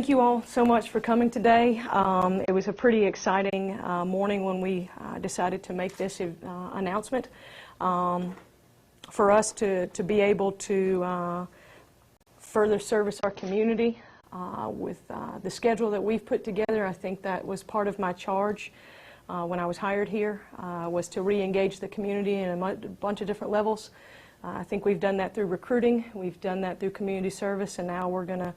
thank you all so much for coming today. It was a pretty exciting morning when we decided to make this announcement. For us to be able to further service our community with the schedule that we've put together, I think that was part of my charge when I was hired here, was to re-engage the community in a bunch of different levels. I think we've done that through recruiting, we've done that through community service, and now we're going to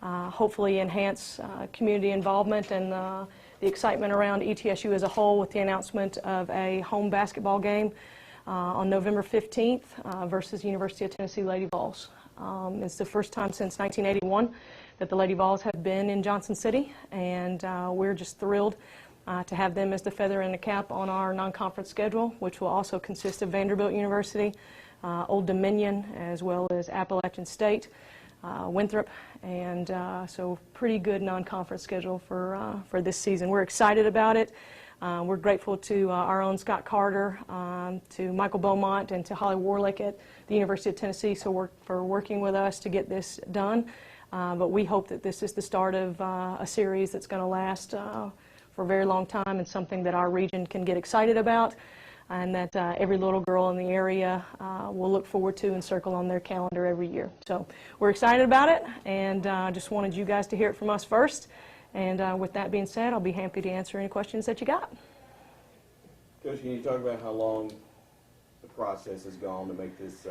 hopefully enhance community involvement and the excitement around ETSU as a whole with the announcement of a home basketball game on November 15th versus University of Tennessee Lady Vols. It's the first time since 1981 that the Lady Vols have been in Johnson City, and we're just thrilled to have them as the feather in the cap on our non-conference schedule, which will also consist of Vanderbilt University, Old Dominion, as well as Appalachian State, Winthrop, and so pretty good non-conference schedule for this season. We're excited about it. We're grateful to our own Scott Carter, to Michael Beaumont, and to Holly Warlick at the University of Tennessee for working with us to get this done. But we hope that this is the start of a series that's going to last for a very long time and something that our region can get excited about, and that every little girl in the area will look forward to and circle on their calendar every year. So we're excited about it, and just wanted you guys to hear it from us first. And with that being said, I'll be happy to answer any questions that you got. Coach, can you talk about how long the process has gone to make this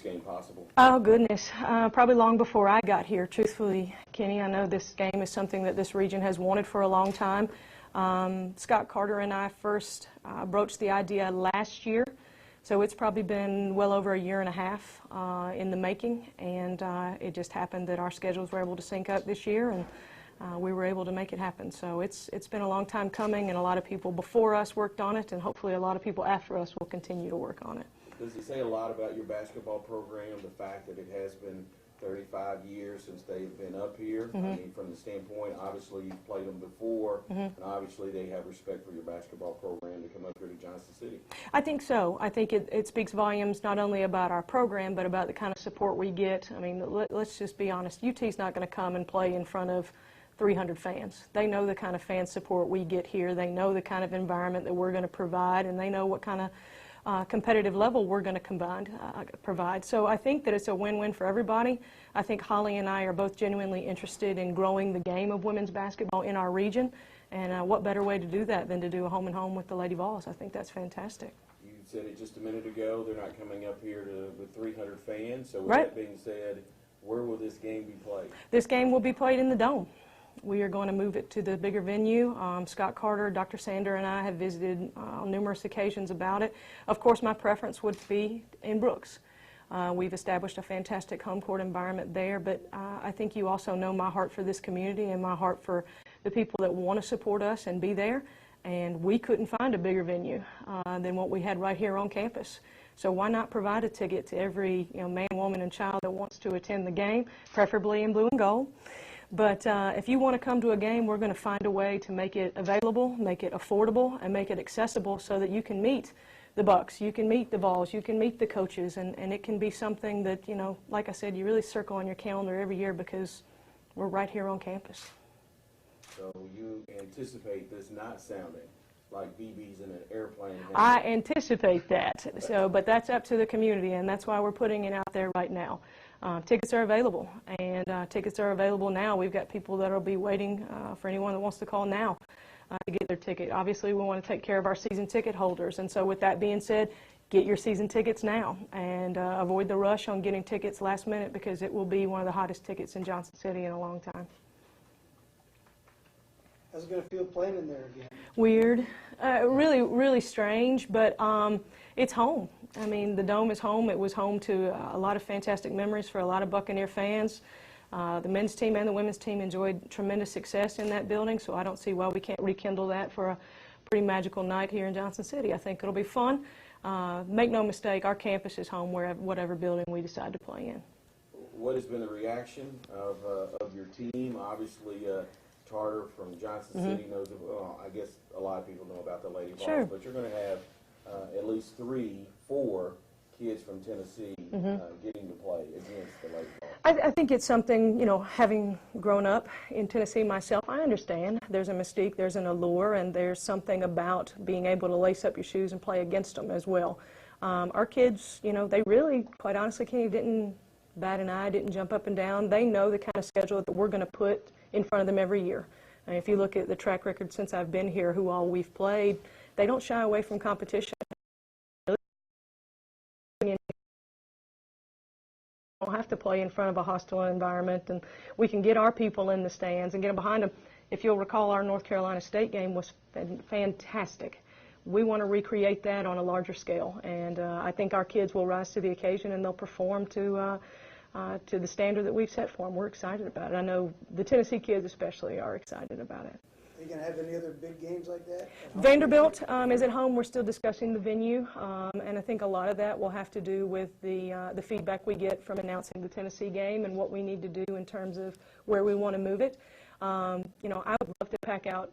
game possible? Oh, goodness. Probably long before I got here, truthfully, Kenny. I know this game is something that this region has wanted for a long time. Scott Carter and I first broached the idea last year, so it's probably been well over a year and a half in the making, and it just happened that our schedules were able to sync up this year, and we were able to make it happen. So it's been a long time coming, and a lot of people before us worked on it, and hopefully a lot of people after us will continue to work on it. Does it say a lot about your basketball program, the fact that it has been 35 years since they've been up here? I mean, from the standpoint, obviously you've played them before, and obviously they have respect for your basketball program to come up here to Johnson City. I think so. I think it speaks volumes not only about our program, but about the kind of support we get. I mean, let's just be honest. UT's not going to come and play in front of 300 fans. They know the kind of fan support we get here. They know the kind of environment that we're going to provide, and they know what kind of competitive level we're going to provide. So I think that it's a win-win for everybody. I think Holly and I are both genuinely interested in growing the game of women's basketball in our region, and what better way to do that than to do a home-and-home with the Lady Vols? I think that's fantastic. You said it just a minute ago, they're not coming up here with 300 fans, so with Right. that being said, where will this game be played? This game will be played in the Dome. We are going to move it to the bigger venue. Scott Carter, Dr. Sander, and I have visited on numerous occasions about it. Of course, my preference would be in Brooks. We've established a fantastic home court environment there, but I think you also know my heart for this community and my heart for the people that want to support us and be there, and we couldn't find a bigger venue than what we had right here on campus. So why not provide a ticket to every man, woman, and child that wants to attend the game, preferably in blue and gold. But if you want to come to a game, we're going to find a way to make it available, make it affordable, and make it accessible so that you can meet the Bucks, you can meet the Vols, you can meet the coaches, and it can be something that, like I said, you really circle on your calendar every year because we're right here on campus. So you anticipate this not sounding like BB's in an airplane? I anticipate that, but that's up to the community, and that's why we're putting it out there right now. Tickets are available, and tickets are available now. We've got people that will be waiting for anyone that wants to call now to get their ticket. Obviously, we want to take care of our season ticket holders, and so with that being said, get your season tickets now and avoid the rush on getting tickets last minute, because it will be one of the hottest tickets in Johnson City in a long time. How's it going to feel playing in there again? Weird. Really, really strange, but it's home. I mean, the Dome is home. It was home to a lot of fantastic memories for a lot of Buccaneer fans. The men's team and the women's team enjoyed tremendous success in that building, so I don't see why we can't rekindle that for a pretty magical night here in Johnson City. I think it'll be fun. Make no mistake, our campus is home whatever building we decide to play in. What has been the reaction of your team? Obviously, Tarter from Johnson City knows, well, I guess a lot of people know about the Lady Vols, Sure. but you're going to have at least 3, 4 kids from Tennessee getting to play against the Lady Vols? I think it's something, you know, having grown up in Tennessee myself, I understand there's a mystique, there's an allure, and there's something about being able to lace up your shoes and play against them as well. Our kids, you know, they really, quite honestly, Kenny, didn't bat an eye, didn't jump up and down. They know the kind of schedule that we're going to put in front of them every year. And if you look at the track record since I've been here, who all we've played, they don't shy away from competition. Don't have to play in front of a hostile environment, and we can get our people in the stands and get them behind them. If you'll recall, our North Carolina State game was fantastic. We want to recreate that on a larger scale, and I think our kids will rise to the occasion and they'll perform to the standard that we've set for them. We're excited about it. I know the Tennessee kids especially are excited about it. Are you going to have any other big games like that? Vanderbilt is at home. We're still discussing the venue, and I think a lot of that will have to do with the feedback we get from announcing the Tennessee game and what we need to do in terms of where we want to move it. You know, I would love to pack out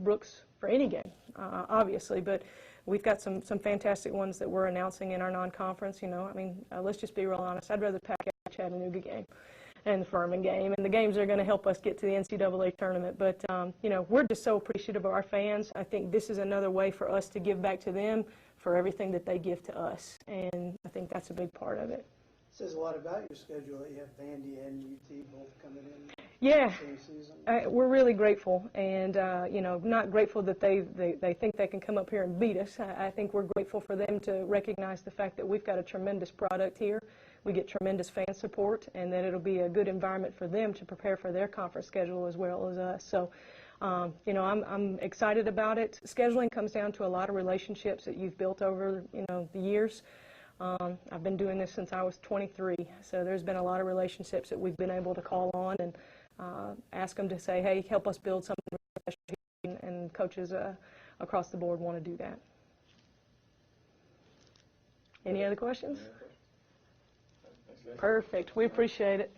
Brooks for any game, obviously, but we've got some fantastic ones that we're announcing in our non-conference. You know, I mean, let's just be real honest. I'd rather pack out the Chattanooga game and the Furman game, and the games that are going to help us get to the NCAA tournament. But, you know, we're just so appreciative of our fans. I think this is another way for us to give back to them for everything that they give to us, and I think that's a big part of it. It says a lot about your schedule that you have Vandy and UT both coming in. Yeah, Same season. we're really grateful, and you know, not grateful that they think they can come up here and beat us. I think we're grateful for them to recognize the fact that we've got a tremendous product here. We get tremendous fan support, and that it'll be a good environment for them to prepare for their conference schedule as well as us. So, you know, I'm excited about it. Scheduling comes down to a lot of relationships that you've built over, you know, the years. I've been doing this since I was 23, so there's been a lot of relationships that we've been able to call on and ask them to say, hey, help us build something special, and coaches across the board want to do that. Any other questions? Perfect. We appreciate it.